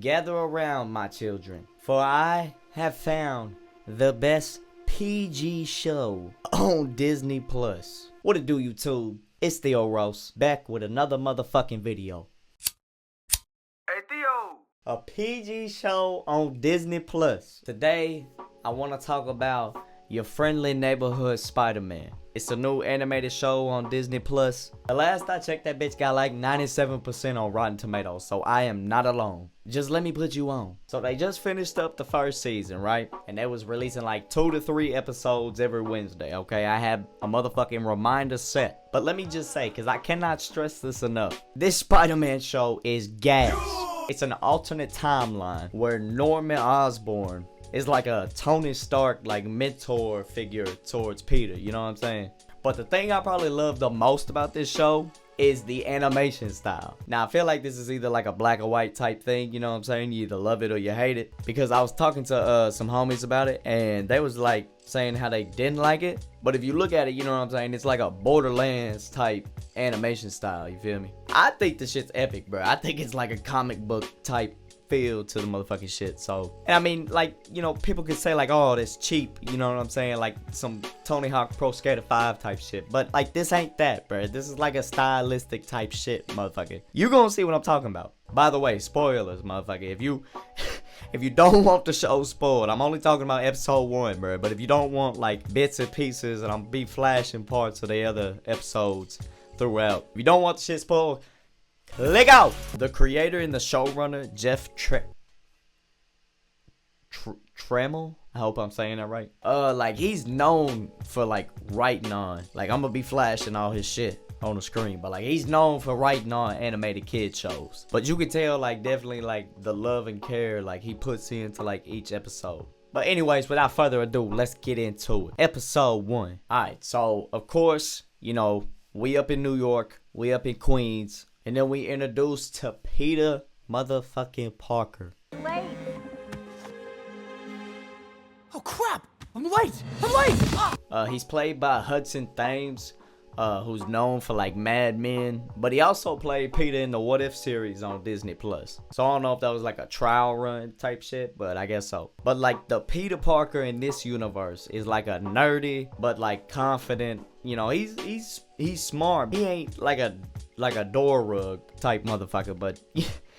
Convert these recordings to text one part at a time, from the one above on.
Gather around, my children, for I have found the best PG show on Disney Plus. What it do, YouTube? It's Theo Roast, back with another motherfucking video. Hey Theo! A PG show on Disney Plus. Today, I want to talk about your friendly neighborhood Spider-Man. It's a new animated show on Disney Plus. The last I checked, that bitch got like 97% on Rotten Tomatoes, so I am not alone. Just let me put you on. So they just finished up the first season, right? And they was releasing like 2 to 3 episodes every Wednesday, okay? I had a motherfucking reminder set. But let me just say, because I cannot stress this enough, this Spider-Man show is gas. It's an alternate timeline where Norman Osborn is like a Tony Stark like mentor figure towards Peter, you know what I'm saying? But the thing I probably love the most about this show is the animation style. Now I feel like this is either like a black or white type thing, you know what I'm saying? You either love it or you hate it. Because I was talking to some homies about it and they was like saying how they didn't like it. But if you look at it, you know what I'm saying? It's like a Borderlands type animation style, you feel me? I think this shit's epic, bro. I think it's like a comic book type feel to the motherfucking shit. So, and I mean, like, you know, people could say like, oh, that's cheap, you know what I'm saying, like some Tony Hawk Pro Skater 5 type shit, but like this ain't that, bro. This is like a stylistic type shit, motherfucker. You gonna see what I'm talking about. By the way, spoilers, motherfucker. If you if you don't want the show spoiled, I'm only talking about episode 1, bro. But if you don't want like bits and pieces, and I'm be flashing parts of the other episodes throughout, if you don't want the shit spoiled, click out. The creator and the showrunner, Jeff Tremel, I hope I'm saying that right. Like he's known for like writing on, like I'm gonna be flashing all his shit on the screen, but like he's known for writing on animated kid shows. But you can tell like definitely like the love and care like he puts into like each episode. But anyways, without further ado, let's get into it. Episode 1. Alright, so of course, you know, we up in New York, we up in Queens. And then we introduced to Peter motherfucking Parker. Late. Oh crap! I'm late! I'm late! Ah! He's played by Hudson Thames, who's known for like Mad Men, but he also played Peter in the What If series on Disney Plus. So I don't know if that was like a trial run type shit, but I guess so. But like the Peter Parker in this universe is like a nerdy but like confident. You know, he's smart. He ain't like a door rug type motherfucker, but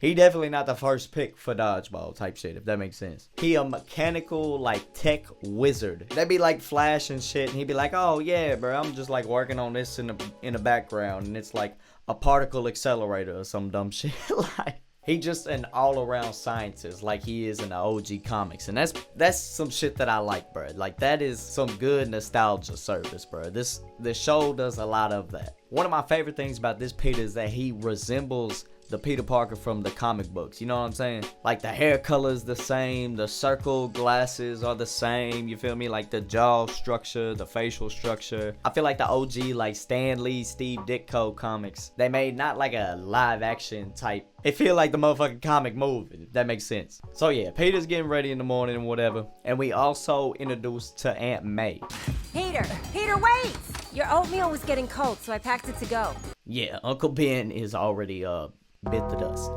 he definitely not the first pick for dodgeball type shit, if that makes sense. He a mechanical like tech wizard. They be like Flash and shit, and he be like, oh yeah, bro, I'm just like working on this in the background, and it's like a particle accelerator or some dumb shit. Like he just an all-around scientist like he is in the OG comics. And that's some shit that I like, bro. Like that is some good nostalgia service, bro. This show does a lot of that. One of my favorite things about this Peter is that he resembles the Peter Parker from the comic books, you know what I'm saying? Like the hair color is the same, the circle glasses are the same, you feel me? Like the jaw structure, the facial structure. I feel like the OG like Stan Lee, Steve Ditko comics, they made not like a live action type. It feel like the motherfucking comic movie, if that makes sense. So yeah, Peter's getting ready in the morning and whatever. And we also introduced to Aunt May. Peter, wait! Your oatmeal was getting cold, so I packed it to go. Yeah, Uncle Ben is already bit the dust.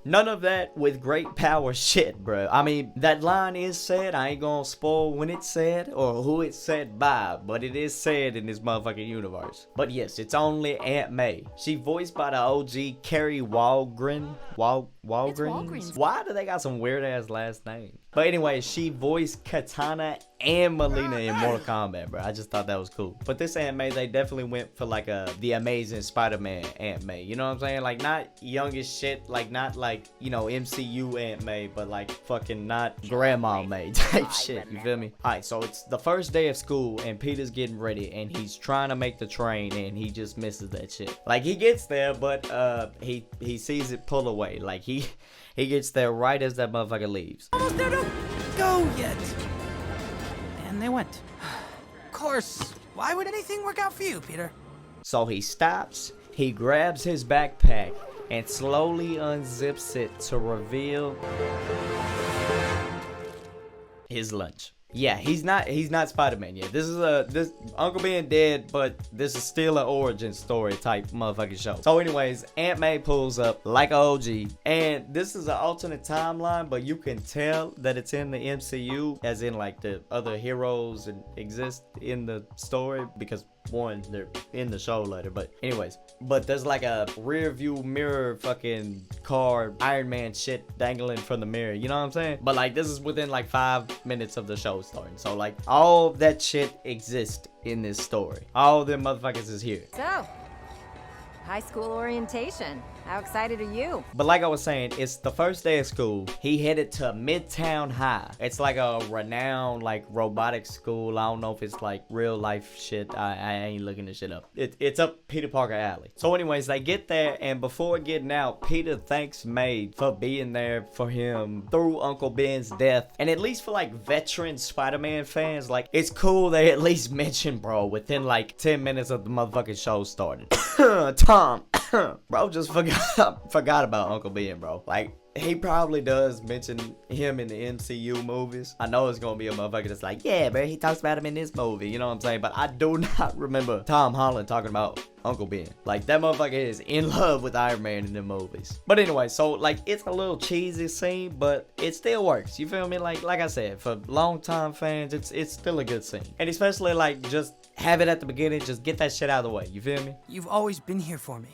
None of that with great power shit, bro. I mean, that line is said. I ain't gonna spoil when it's said or who it's said by, but it is said in this motherfucking universe. But yes, it's only Aunt May. She voiced by the OG Carrie Walgren. Walgreens? Why do they got some weird ass last names? But anyway, she voiced Katana and Melina in Mortal Kombat, bro. I just thought that was cool. But this Aunt May, they definitely went for like the Amazing Spider-Man Aunt May. You know what I'm saying? Like not young as shit, like not like, you know, MCU Aunt May, but like fucking not Grandma May type shit. You feel me? Alright, so it's the first day of school and Peter's getting ready and he's trying to make the train and he just misses that shit. Like he gets there, but he sees it pull away. Like he gets there right as that motherfucker leaves. Almost there, don't go yet. And they went. Of course. Why would anything work out for you, Peter? So he stops, he grabs his backpack, and slowly unzips it to reveal his lunch. Yeah, he's not Spider-Man yet. This Uncle Ben dead, but this is still an origin story type motherfucking show. So anyways, Aunt May pulls up like a OG, and this is an alternate timeline, but you can tell that it's in the MCU, as in like the other heroes and exist in the story, because one, they're in the show later, but anyways, but there's like a rear view mirror fucking car Iron Man shit dangling from the mirror, you know what I'm saying? But like this is within like 5 minutes of the show starting, so like all that shit exists in this story. All them motherfuckers is here. So, high school orientation. How excited are you? But like I was saying, it's the first day of school. He headed to Midtown High. It's like a renowned like robotics school. I don't know if it's like real life shit. I ain't looking this shit up. It's up Peter Parker alley. So anyways, they get there, and before getting out, Peter thanks May for being there for him through Uncle Ben's death. And at least for like veteran Spider-Man fans, like it's cool they at least mention bro within like 10 minutes of the motherfucking show started. Tom, bro just forgot about Uncle Ben, bro. Like, he probably does mention him in the MCU movies. I know it's gonna be a motherfucker that's like, yeah, bro, he talks about him in this movie, you know what I'm saying? But I do not remember Tom Holland talking about Uncle Ben. Like, that motherfucker is in love with Iron Man in the movies. But anyway, so like it's a little cheesy scene, but it still works. You feel me? Like I said, for long-time fans, it's still a good scene. And especially like just have it at the beginning, just get that shit out of the way. You feel me? You've always been here for me.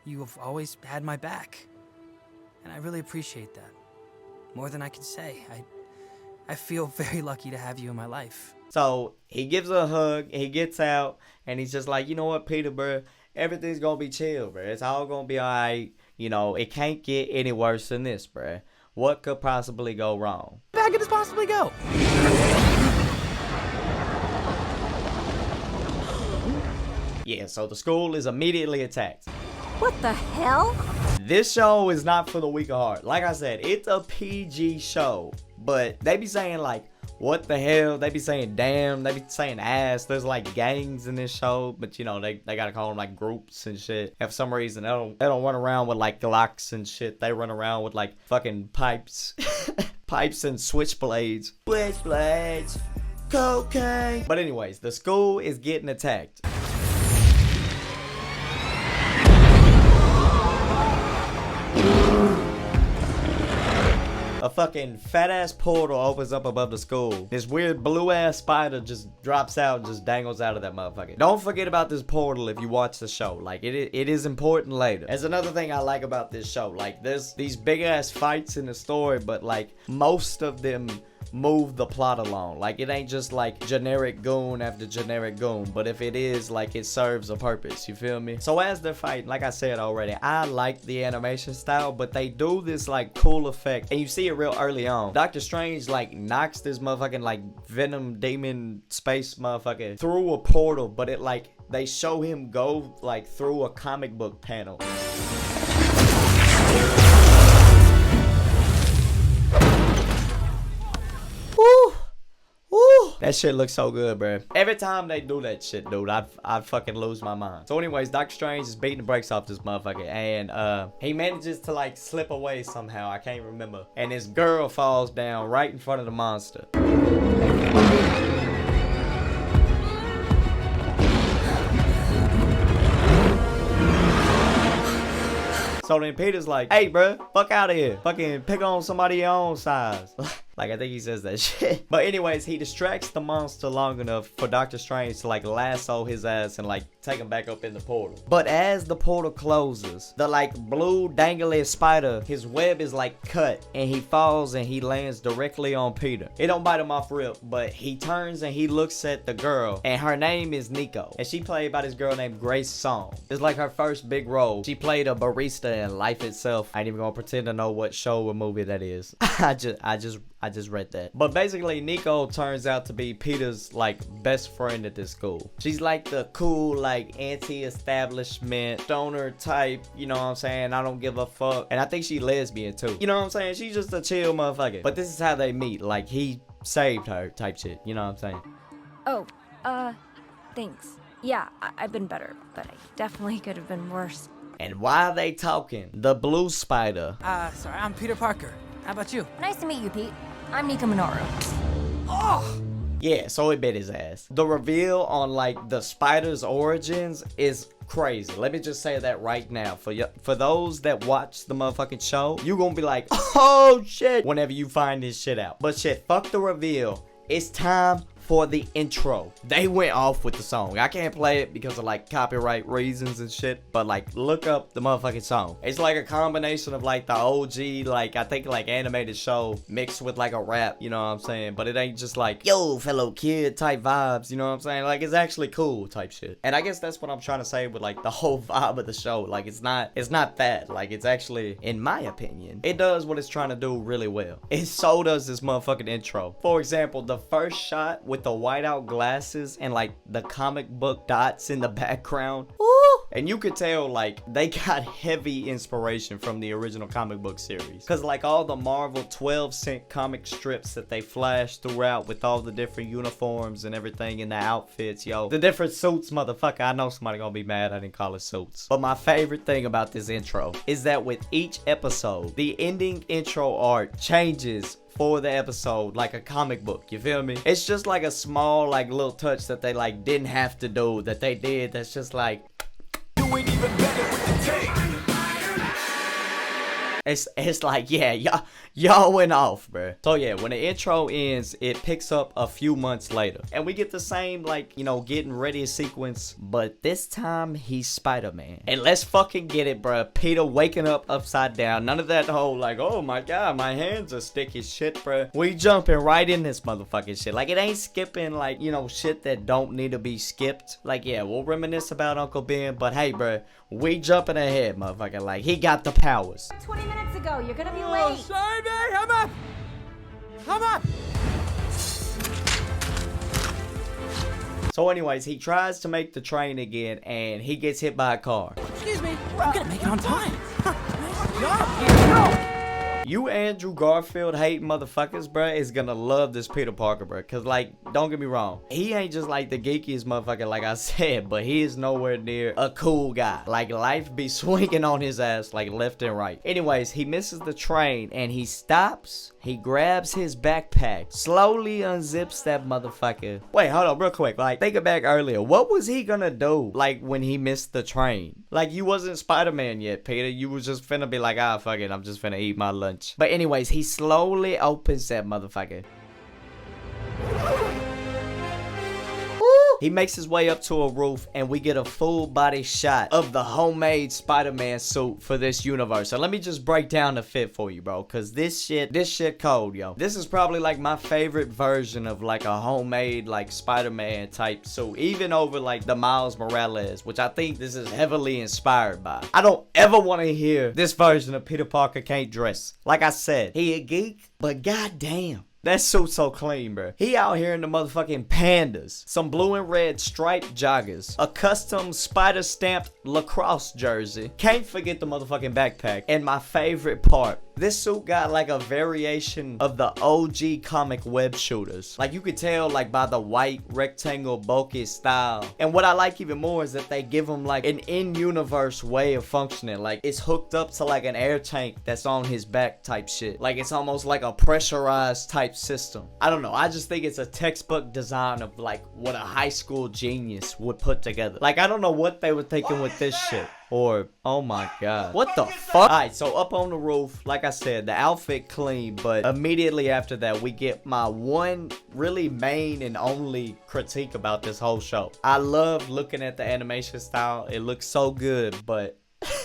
You have always had my back. And I really appreciate that. More than I can say. I feel very lucky to have you in my life. So he gives her a hug, he gets out, and he's just like, you know what, Peter, bro, everything's gonna be chill, bro. It's all gonna be alright. You know, it can't get any worse than this, bro. What could possibly go wrong? How bad could this possibly go? Yeah, so the school is immediately attacked. What the hell? This show is not for the weak of heart. Like I said, it's a PG show, but they be saying like, what the hell? They be saying damn, they be saying ass. There's like gangs in this show, but you know, they gotta call them like groups and shit. And for some reason, they don't run around with like Glocks and shit. They run around with like fucking pipes. Pipes and switchblades. Switchblades. Cocaine. But anyways, the school is getting attacked. A fucking fat ass portal opens up above the school. This weird blue ass spider just drops out and just dangles out of that motherfucker. Don't forget about this portal if you watch the show. Like it is important later. There's another thing I like about this show. Like there's these big ass fights in the story, but like most of them move the plot along. Like it ain't just like generic goon after generic goon, but if it is, like it serves a purpose. You feel me? So as they're fighting, like I said already, I like the animation style, but they do this like cool effect, and you see it real early on. Doctor Strange like knocks this motherfucking like venom demon space motherfucker through a portal, but it like they show him go like through a comic book panel. Woo! Woo! That shit looks so good, bro. Every time they do that shit, dude, I'd fucking lose my mind. So anyways, Doctor Strange is beating the brakes off this motherfucker, and he manages to like slip away somehow. I can't remember. And his girl falls down right in front of the monster. So then Peter's like, hey, bro, fuck out of here. Fucking pick on somebody your own size. Like, I think he says that shit. But anyways, he distracts the monster long enough for Doctor Strange to, like, lasso his ass and, like, take him back up in the portal. But as the portal closes, the, like, blue dangly spider, his web is, like, cut. And he falls and he lands directly on Peter. It don't bite him off rip, but he turns and he looks at the girl. And her name is Nico. And she played by this girl named Grace Song. It's, like, her first big role. She played a barista in Life Itself. I ain't even gonna pretend to know what show or movie that is. I just read that. But basically, Nico turns out to be Peter's, like, best friend at this school. She's like the cool, like, anti-establishment, stoner type, you know what I'm saying? I don't give a fuck. And I think she lesbian, too. You know what I'm saying? She's just a chill motherfucker. But this is how they meet. Like, he saved her type shit. You know what I'm saying? Oh, thanks. Yeah, I've been better, but I definitely could have been worse. And while they talking, the blue spider. Sorry, I'm Peter Parker. How about you? Nice to meet you, Pete. I'm Nika Minoru. Oh! Yeah, so it bit his ass. The reveal on like the spider's origins is crazy. Let me just say that right now. For those that watch the motherfucking show, you gonna be like, oh shit, whenever you find this shit out. But shit, fuck the reveal. It's time for the intro. They went off with the song. I can't play it because of like copyright reasons and shit, but like look up the motherfucking song. It's like a combination of like the OG, like I think like animated show mixed with like a rap, you know what I'm saying? But it ain't just like, yo, fellow kid type vibes, you know what I'm saying? Like it's actually cool type shit. And I guess that's what I'm trying to say with like the whole vibe of the show. Like it's not that. Like it's actually, in my opinion, it does what it's trying to do really well. It so does this motherfucking intro. For example, the first shot with the whiteout glasses and like the comic book dots in the background. Woo! And you could tell like they got heavy inspiration from the original comic book series. Cause like all the Marvel 12-cent comic strips that they flashed throughout with all the different uniforms and everything in the outfits, yo. The different suits, motherfucker. I know somebody gonna be mad I didn't call it suits. But my favorite thing about this intro is that with each episode, the ending intro art changes for the episode like a comic book, you feel me? It's just like a small like little touch that they like didn't have to do, that they did, that's just like, You ain't even better with the tape. it's like, yeah, y'all went off, bruh. So yeah, when the intro ends, it picks up a few months later. And we get the same, like, you know, getting ready sequence. But this time, he's Spider-Man. And let's fucking get it, bruh. Peter waking up upside down. None of that whole, like, oh my god, my hands are sticky shit, bruh. We jumping right in this motherfucking shit. Like, it ain't skipping, like, you know, shit that don't need to be skipped. Like, yeah, we'll reminisce about Uncle Ben. But hey, bruh, we jumping ahead, motherfucker. Like, he got the powers. 20 minutes ago, you're gonna be late. Sorry, man. I'm up. So anyways, he tries to make the train again and he gets hit by a car. Excuse me. I'm gonna make it on time. You Andrew Garfield hating motherfuckers, bruh, is gonna love this Peter Parker, bruh. Cause like, don't get me wrong, he ain't just like the geekiest motherfucker like I said, but he is nowhere near a cool guy. Like life be swinging on his ass like left and right. Anyways, he misses the train and he stops. He grabs his backpack, slowly unzips that motherfucker. Wait, hold on real quick. Like, think back earlier. What was he gonna do, like, when he missed the train? Like, you wasn't Spider-Man yet, Peter. You was just finna be like, ah, fuck it. I'm just finna eat my lunch. But anyways, he slowly opens that motherfucker. He makes his way up to a roof and we get a full body shot of the homemade Spider-Man suit for this universe. So let me just break down the fit for you, bro, cause this shit cold, yo. This is probably like my favorite version of like a homemade like Spider-Man type suit, even over like the Miles Morales, which I think this is heavily inspired by. I don't ever want to hear this version of Peter Parker can't dress. Like I said, he a geek, but goddamn, that suit's so clean, bro. He out here in the motherfucking pandas. Some blue and red striped joggers. A custom spider stamped lacrosse jersey. Can't forget the motherfucking backpack. And my favorite part, this suit got like a variation of the OG comic web shooters. Like you could tell like by the white rectangle bulky style. And what I like even more is that they give him like an in-universe way of functioning. Like it's hooked up to like an air tank that's on his back type shit. Like it's almost like a pressurized type system. I don't know. I just think it's a textbook design of like what a high school genius would put together. Like I don't know what they were thinking with this shit. Or, oh my god, what the fuck? Alright, so up on the roof, like I said, the outfit clean, but immediately after that, we get my one really main and only critique about this whole show. I love looking at the animation style. It looks so good, but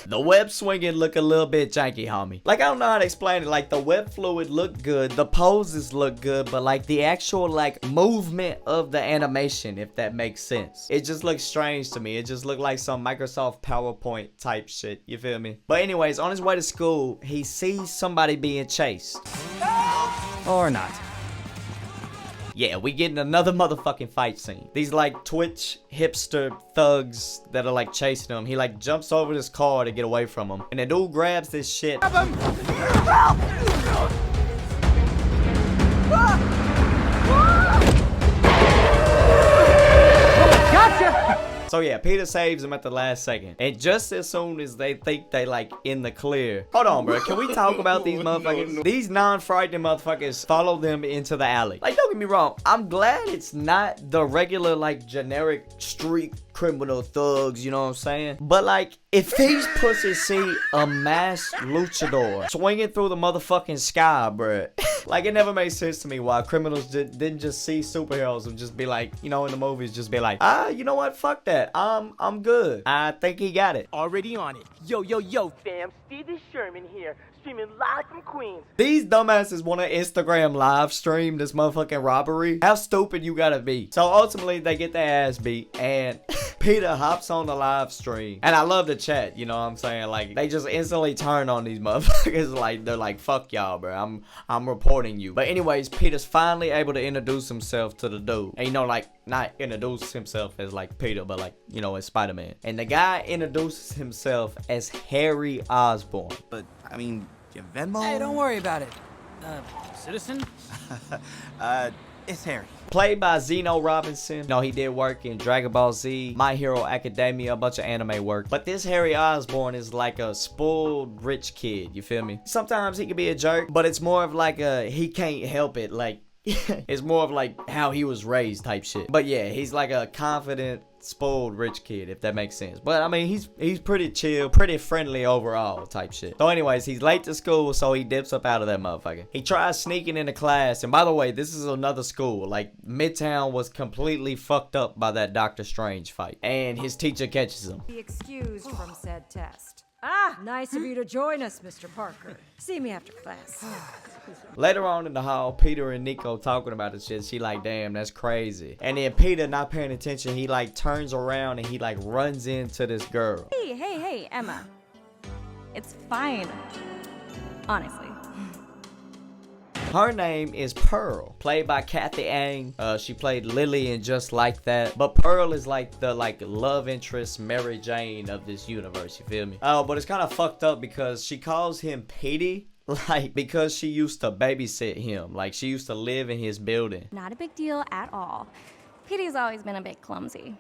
the web swinging look a little bit janky, homie. Like, I don't know how to explain it. Like, the web fluid look good, the poses look good, but like the actual like movement of the animation, if that makes sense, it just looks strange to me. It just looked like some Microsoft PowerPoint type shit, you feel me? But anyways, on his way to school, he sees somebody being chased. Or not. Yeah, we getting another motherfucking fight scene. These like Twitch hipster thugs that are like chasing him. He like jumps over this car to get away from him. And the dude grabs this shit. Gotcha! So yeah, Peter saves him at the last second. And just as soon as they think they like in the clear. Hold on, bro. Can we talk about these motherfuckers? These non-frightening motherfuckers follow them into the alley. Like, don't get me wrong. I'm glad it's not the regular, like, generic street criminal thugs, you know what I'm saying? But like, if these pussies see a masked luchador swinging through the motherfucking sky, bruh, like, it never made sense to me why criminals didn't just see superheroes and just be like, you know, in the movies, just be like, you know what, fuck that, I'm good, I think he got it. Already on it. Yo, fam, Steven Sherman here, streaming live from Queens. These dumbasses want to Instagram live stream this motherfucking robbery. How stupid you gotta be. So ultimately, they get their ass beat, and Peter hops on the live stream. And I love the chat, you know what I'm saying? Like, they just instantly turn on these motherfuckers. Like, they're like, fuck y'all, bro. I'm reporting you. But anyways, Peter's finally able to introduce himself to the dude. And, you know, like, not introduce himself as, like, Peter, but, like, you know, as Spider-Man. And the guy introduces himself as Harry Osborn. But, I mean, you Venmo? Hey, don't worry about it. Citizen? It's Harry. Played by Zeno Robinson. No, he did work in Dragon Ball Z, My Hero Academia, a bunch of anime work. But this Harry Osborn is like a spoiled rich kid, you feel me? Sometimes he can be a jerk, but it's more of like a he can't help it, like it's more of like how he was raised type shit. But yeah, he's like a confident, spoiled rich kid, if that makes sense. But I mean, he's pretty chill, pretty friendly overall type shit. So anyways, he's late to school, so he dips up out of that motherfucker. He tries sneaking into class, and by the way, this is another school. Like, Midtown was completely fucked up by that Doctor Strange fight, and his teacher catches him. Be excused from said test. Nice of you to join us, Mr. Parker. See me after class. Later on in the hall, Peter and Nico talking about this shit. She like, damn, that's crazy. And then Peter, not paying attention, he like turns around and he like runs into this girl. Hey, Emma. It's fine. Honestly. Her name is Pearl, played by Kathy Ang. She played Lily in Just Like That. But Pearl is like the love interest Mary Jane of this universe, you feel me? But it's kind of fucked up because she calls him Petey. Like, because she used to babysit him. Like, she used to live in his building. Not a big deal at all. Petey's always been a bit clumsy.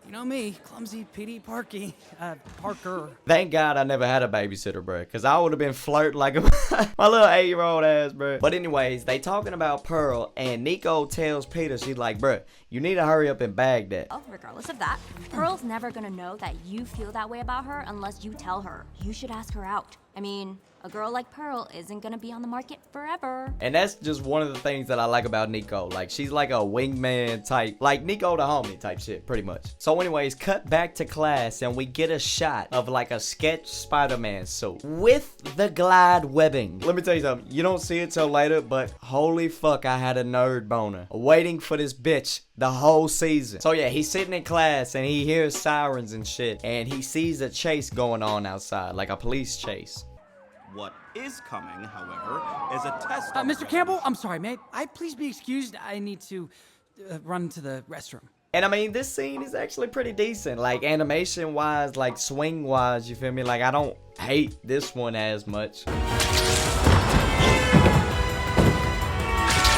You know me, clumsy, Petey, Parker. Thank God I never had a babysitter, bro, because I would have been flirting like my little 8-year-old ass, bro. But anyways, they talking about Pearl, and Nico tells Peter, she's like, bro, you need to hurry up and bag that. Oh, regardless of that, Pearl's never gonna know that you feel that way about her unless you tell her. You should ask her out. I mean, a girl like Pearl isn't gonna be on the market forever. And that's just one of the things that I like about Nico. Like, she's like a wingman type, like Nico the homie type shit, pretty much. So anyways, cut back to class and we get a shot of like a sketch Spider-Man suit with the glide webbing. Let me tell you something, you don't see it till later, but holy fuck, I had a nerd boner waiting for this bitch the whole season. So yeah, he's sitting in class and he hears sirens and shit, and he sees a chase going on outside, like a police chase. What is coming, however, is a test. Mr. Campbell, I'm sorry, may I please be excused? I need to run to the restroom. And I mean, this scene is actually pretty decent, like animation wise, like swing wise, you feel me? Like, I don't hate this one as much.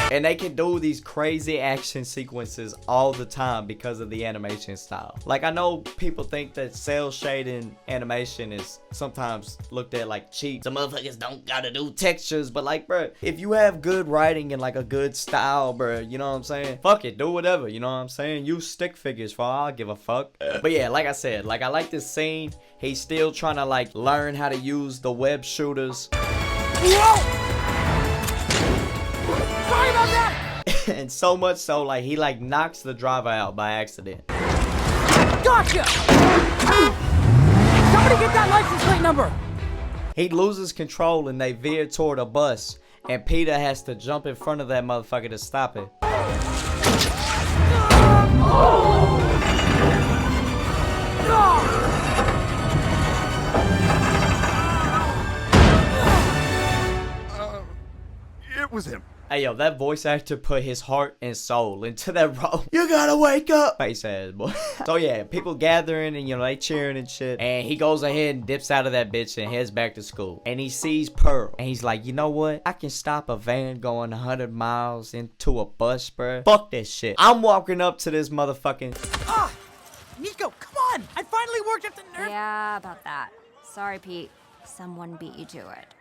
And they can do these crazy action sequences all the time because of the animation style. Like, I know people think that cell shading animation is sometimes looked at like cheap. Some motherfuckers don't gotta do textures, but like, bruh, if you have good writing and like a good style, bruh, you know what I'm saying? Fuck it, do whatever, you know what I'm saying? Use stick figures for all I give a fuck. But yeah, like I said, like, I like this scene. He's still trying to like learn how to use the web shooters. Whoa! Sorry about that! And so much so, like, he like knocks the driver out by accident. Gotcha! Somebody get that license plate number! He loses control and they veer toward a bus, and Peter has to jump in front of that motherfucker to stop it. It was him. Hey yo, that voice actor put his heart and soul into that role. You gotta wake up! Face ass boy. So yeah, people gathering and, you know, they cheering and shit. And he goes ahead and dips out of that bitch and heads back to school. And he sees Pearl. And he's like, you know what? I can stop a van going 100 miles into a bus, bruh. Fuck this shit. I'm walking up to this motherfucking... Nico, come worked up the nerve. Yeah, about that. Sorry, Pete. Someone beat you to it.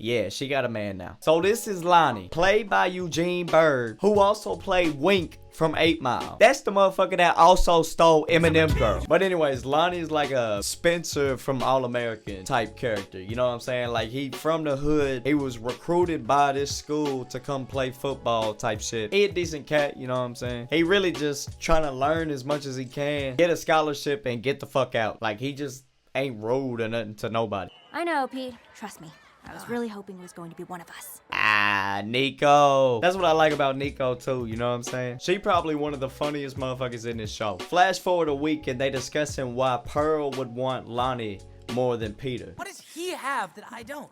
Yeah, she got a man now. So this is Lonnie, played by Eugene Bird, who also played Wink from 8 Mile. That's the motherfucker that also stole Eminem girl. But anyways, Lonnie's like a Spencer from All American type character. You know what I'm saying? Like, he from the hood. He was recruited by this school to come play football type shit. He a decent cat, you know what I'm saying? He really just trying to learn as much as he can, get a scholarship, and get the fuck out. Like, he just ain't rude or nothing to nobody. I know, Pete. Trust me. I was really hoping it was going to be one of us. Ah, Nico. That's what I like about Nico too, you know what I'm saying? She probably one of the funniest motherfuckers in this show. Flash forward a week and they discussing why Pearl would want Lonnie more than Peter. What does he have that I don't?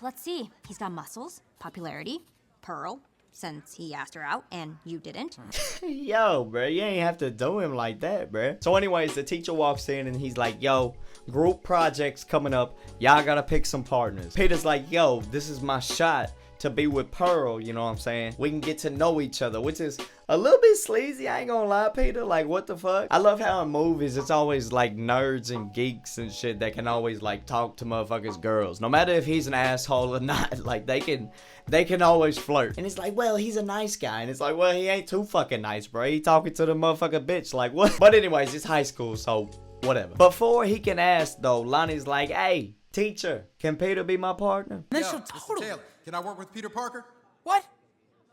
Let's see. He's got muscles, popularity, Pearl, since he asked her out and you didn't. Yo, bro, you ain't have to do him like that, bro. So anyways, the teacher walks in and he's like, yo, group projects coming up. Y'all gotta pick some partners. Peter's like, yo, this is my shot to be with Pearl, you know what I'm saying? We can get to know each other, which is a little bit sleazy, I ain't gonna lie, Peter. Like, what the fuck? I love how in movies, it's always like nerds and geeks and shit that can always like talk to motherfuckers girls. No matter if he's an asshole or not, like they can always flirt. And it's like, well, he's a nice guy. And it's like, well, he ain't too fucking nice, bro. He talking to the motherfucker bitch, like what? But anyways, it's high school, so whatever. Before he can ask though, Lonnie's like, hey, teacher, can Peter be my partner? Then Yo, she'll Mr. totally. Taylor, can I work with Peter Parker? What?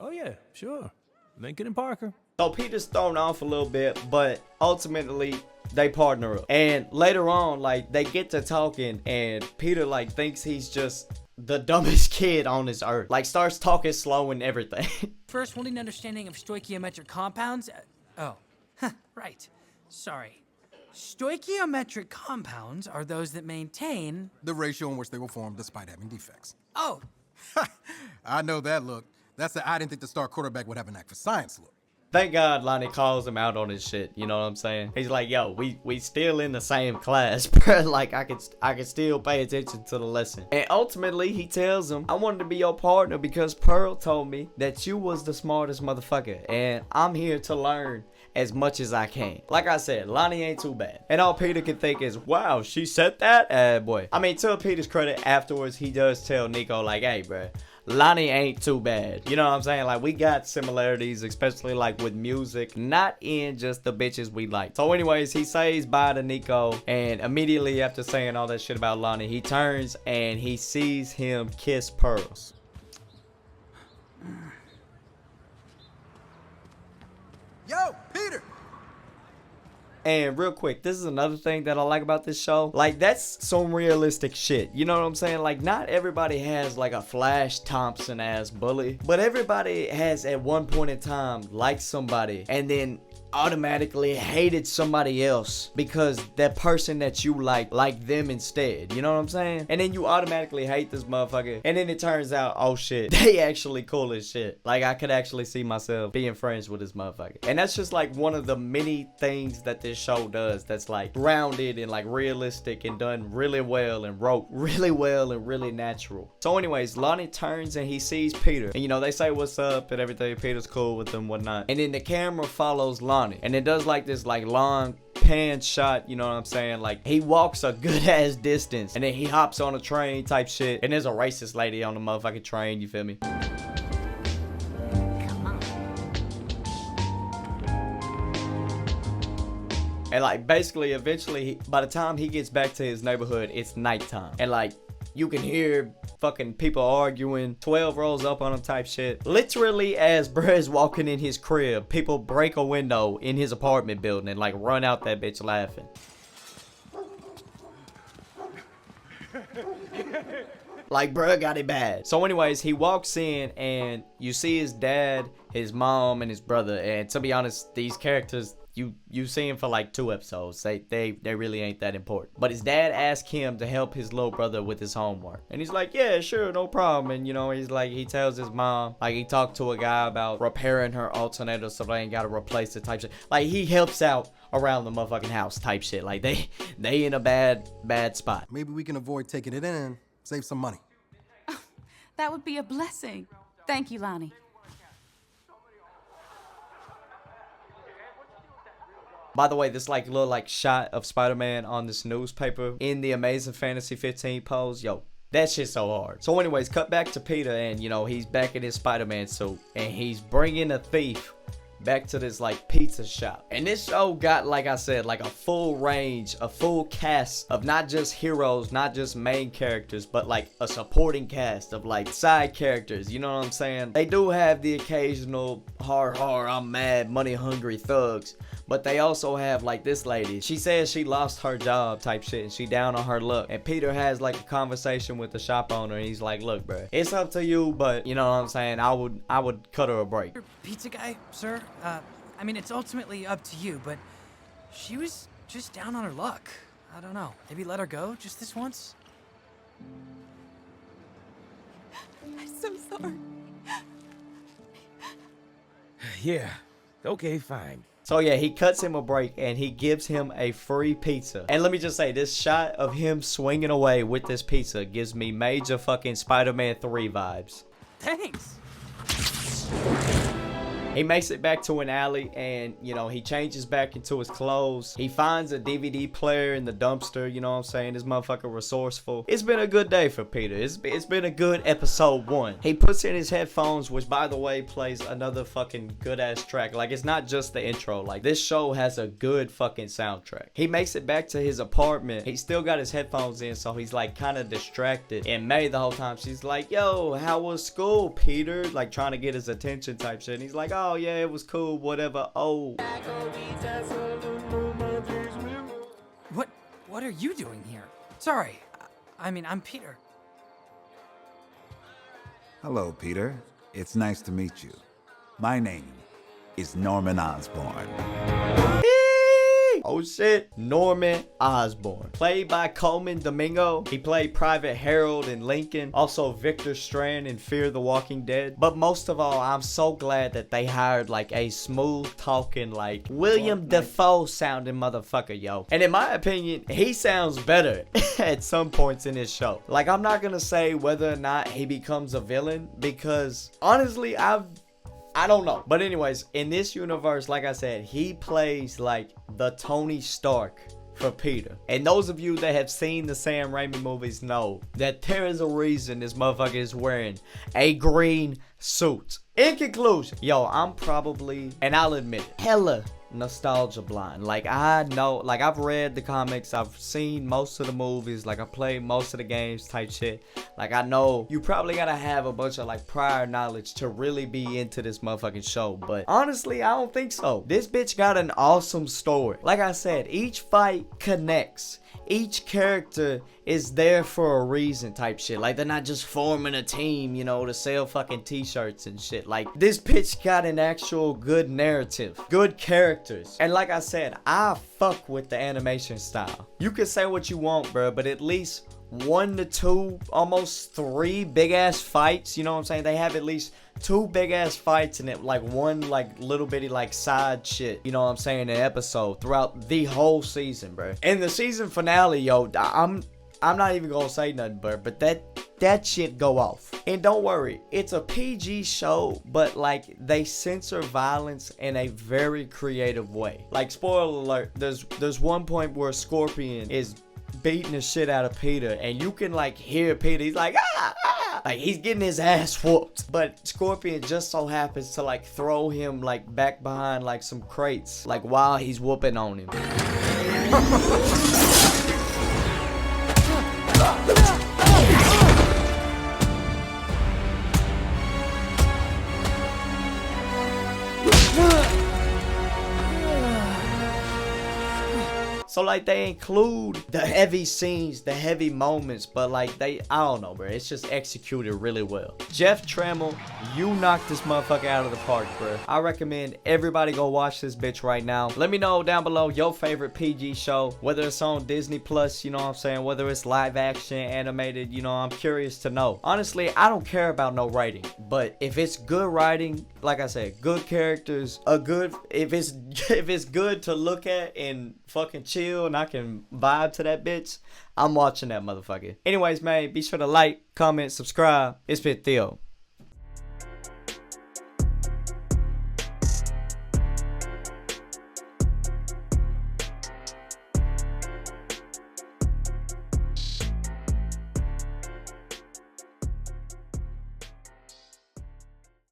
Oh yeah, sure. Lincoln and Parker. So Peter's thrown off a little bit, but ultimately they partner up. And later on, like, they get to talking and Peter like thinks he's just the dumbest kid on this earth. Like, starts talking slow and everything. First, we'll need an understanding of stoichiometric compounds. Right. Sorry. Stoichiometric compounds are those that maintain. The ratio in which they will form despite having defects. Oh, I know that look. That's the I didn't think the star quarterback would have an act for science look. Thank God Lonnie calls him out on his shit, you know what I'm saying? He's like, yo, we still in the same class, bro. Like, I could still pay attention to the lesson. And ultimately, he tells him, I wanted to be your partner because Pearl told me that you was the smartest motherfucker. And I'm here to learn as much as I can. Like I said, Lonnie ain't too bad. And all Peter can think is, wow, she said that? Boy. I mean, to Peter's credit, afterwards, he does tell Nico, like, hey, bro, Lonnie ain't too bad. You know what I'm saying? Like, we got similarities, especially like with music, not in just the bitches we like. So anyways, he says bye to Nico, and immediately after saying all that shit about Lonnie, he turns and he sees him kiss Pearls. Yo, Peter! And real quick, this is another thing that I like about this show. Like, that's some realistic shit. You know what I'm saying? Like, not everybody has like a Flash Thompson ass bully, but everybody has at one point in time liked somebody and then automatically hated somebody else because that person that you like them instead. You know what I'm saying? And then you automatically hate this motherfucker, and then it turns out, oh shit, they actually cool as shit. Like, I could actually see myself being friends with this motherfucker. And that's just like one of the many things that this show does that's like grounded and like realistic and done really well and wrote really well and really natural. So anyways, Lonnie turns and he sees Peter, and you know, they say what's up and everything. Peter's cool with them, whatnot. And then the camera follows Lonnie, and it does like this like long pan shot, you know what I'm saying? Like, he walks a good ass distance and then he hops on a train type shit, and there's a racist lady on the motherfucking train, you feel me? And like, basically, eventually, by the time he gets back to his neighborhood, it's nighttime. And like, you can hear fucking people arguing, 12 rolls up on him type shit. Literally, as bruh is walking in his crib, people break a window in his apartment building and like run out that bitch laughing. Like, bruh got it bad. So anyways, he walks in and you see his dad, his mom, and his brother. And to be honest, these characters, you see him for like 2 episodes. They really ain't that important. But his dad asked him to help his little brother with his homework, and he's like, yeah, sure, no problem. And you know, he's like, he tells his mom, like, he talked to a guy about repairing her alternator so they ain't gotta replace it type shit. Like, he helps out around the motherfucking house type shit. Like, they in a bad spot. Maybe we can avoid taking it in and save some money. That would be a blessing. Thank you, Lonnie. By the way, this like little like shot of Spider-Man on this newspaper in the Amazing Fantasy 15 pose, yo, that shit's so hard. So anyways, cut back to Peter, and you know, he's back in his Spider-Man suit, and he's bringing a thief back to this like pizza shop. And this show got, like I said, like a full range, a full cast of not just heroes, not just main characters, but like a supporting cast of like side characters, you know what I'm saying? They do have the occasional I'm mad, money hungry thugs, but they also have like this lady. She says she lost her job type shit and she down on her luck. And Peter has like a conversation with the shop owner, and he's like, look, bro, it's up to you, but you know what I'm saying, I would cut her a break. Pizza guy, sir? I mean, it's ultimately up to you, but she was just down on her luck. I don't know. Maybe let her go just this once? I'm so sorry. Yeah. Okay, fine. So yeah, he cuts him a break and he gives him a free pizza. And let me just say, this shot of him swinging away with this pizza gives me major fucking Spider-Man 3 vibes. Thanks. He makes it back to an alley, and you know, he changes back into his clothes. He finds a DVD player in the dumpster, you know what I'm saying? This motherfucker resourceful. It's been a good day for Peter. It's been a good episode 1. He puts in his headphones, which by the way plays another fucking good ass track. Like, it's not just the intro. Like, this show has a good fucking soundtrack. He makes it back to his apartment. He still got his headphones in, so he's like kind of distracted. And May the whole time, she's like, yo, how was school, Peter? Like, trying to get his attention type shit. And he's like, oh yeah, it was cool, whatever. Oh. What are you doing here? Sorry. I mean, I'm Peter. Hello, Peter. It's nice to meet you. My name is Norman Osborn. Oh shit, Norman Osborn. Played by Coleman Domingo. He played Private Harold in Lincoln. Also Victor Strand in Fear the Walking Dead. But most of all, I'm so glad that they hired like a smooth talking, like William Dafoe sounding motherfucker, yo. And in my opinion, he sounds better at some points in this show. Like, I'm not gonna say whether or not he becomes a villain, because honestly, I don't know. But anyways, in this universe, like I said, he plays like the Tony Stark for Peter. And those of you that have seen the Sam Raimi movies know that there is a reason this motherfucker is wearing a green suit. In conclusion, yo, I'm probably, and I'll admit it, hella nostalgia blind. Like, I know, like, I've read the comics, I've seen most of the movies, like I played most of the games type shit. Like, I know you probably gotta have a bunch of like prior knowledge to really be into this motherfucking show, but honestly, I don't think so. This bitch got an awesome story. Like I said, each fight connects. Each character is there for a reason type shit. Like, they're not just forming a team, you know, to sell fucking t-shirts and shit. Like, this bitch got an actual good narrative, good characters. And like I said, I fuck with the animation style. You can say what you want, bro, but at least 1 to 2, almost 3 big ass fights, you know what I'm saying? They have at least 2 big ass fights in it, like 1 like little bitty like side shit, you know what I'm saying, an episode throughout the whole season, bro. And the season finale, yo, I'm not even gonna say nothing, bro, but that shit go off. And don't worry, it's a PG show, but like, they censor violence in a very creative way. Like, spoiler alert, there's one point where Scorpion is beating the shit out of Peter, and you can like hear Peter, he's like, like he's getting his ass whooped, but Scorpion just so happens to like throw him like back behind like some crates, like while he's whooping on him. So like, they include the heavy scenes, the heavy moments, but like I don't know, bro. It's just executed really well. Jeff Trammell, you knocked this motherfucker out of the park, bro. I recommend everybody go watch this bitch right now. Let me know down below your favorite PG show, whether it's on Disney Plus, you know what I'm saying, whether it's live action, animated, you know, I'm curious to know. Honestly, I don't care about no writing, but if it's good writing, like I said, good characters, if it's good to look at and fucking chill and I can vibe to that bitch, I'm watching that motherfucker. Anyways, man, be sure to like, comment, subscribe. It's been Theo.